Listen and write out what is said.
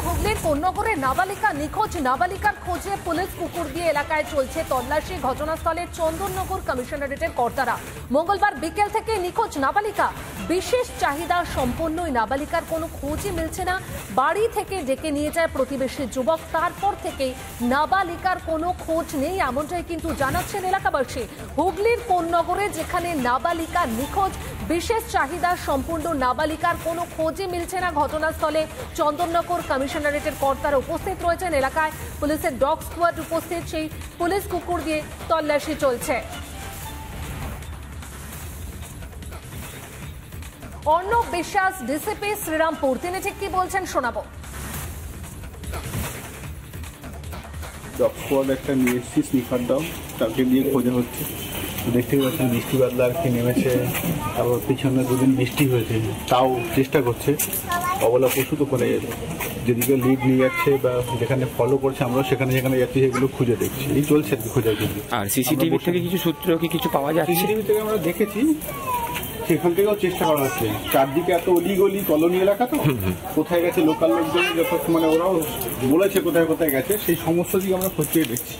হুগলির কোন্নগরে নাবালিকা নিখোঁজ। নাবালিকার খোঁজে পুলিশ কুকুর দিয়ে এলাকায় চলছে তল্লাশি। ঘটনাস্থলে চন্দননগর কমিশনারেটের কর্তারা। মঙ্গলবার বিকেল থেকে নিখোঁজ নাবালিকা। বিশেষ চাহিদা সম্পন্ন ওই নাবালিকার কোনো খোঁজই মিলছে না। বাড়ি থেকে ডেকে নিয়ে যায় প্রতিবেশী যুবক, তারপর থেকে নাবালিকার কোনো খোঁজ নেই, এমনটাই কিন্তু জানাচ্ছেন এলাকাবাসী। হুগলির কোন্নগরে যেখানে নাবালিকা নিখোঁজ, বিশেষ চাহিদা সম্পূর্ণ নাবালিকার কোনো খোঁজই মিলছে না। ঘটনাস্থলে চন্দননগর কমিশনারেটের কর্তারা উপস্থিত রয়েছেন। এলাকায় পুলিশের ডগ স্কোয়াড উপস্থিত, সেই পুলিশ কুকুর দিয়ে তল্লাশি চলছে। অর্ণব বিশ্বাস, ডিসিপি শ্রীরামপুর, তিনি ঠিক কি বলছেন শোনাবো। ডগ স্কোয়াড একটা নিয়ে এসেছি, স্নিফার ডগ, তাকে দিয়ে খোঁজা হচ্ছে। দেখতেই পাচ্ছেন বৃষ্টি বাদলা আর কি নেমেছে, তারপর পিছনে দুদিন বৃষ্টি হয়েছে, তাও চেষ্টা করছে। অবলা পশু তো করে যেদিকে লিড নিয়ে যাচ্ছে বা যেখানে ফলো করছে, আমরা সেখানে যেখানে যাচ্ছি সেগুলো খুঁজে দেখছি। এই চলছে আর কি খোঁজার জন্য। আর সিসিটিভি থেকে কিছু সূত্র কি কিছু পাওয়া যাচ্ছে? সিসিটিভি থেকে আমরা দেখেছি, সেখান থেকেও চেষ্টা করা হচ্ছে। চারদিকে এত অলিগলি কলোনি এলাকা, তো কোথায় গেছে লোকাল লোকজন, যত মানে ওরাও বলেছে কোথায় কোথায় গেছে, সেই সমস্ত দিকে আমরা খোঁজ দেখছি।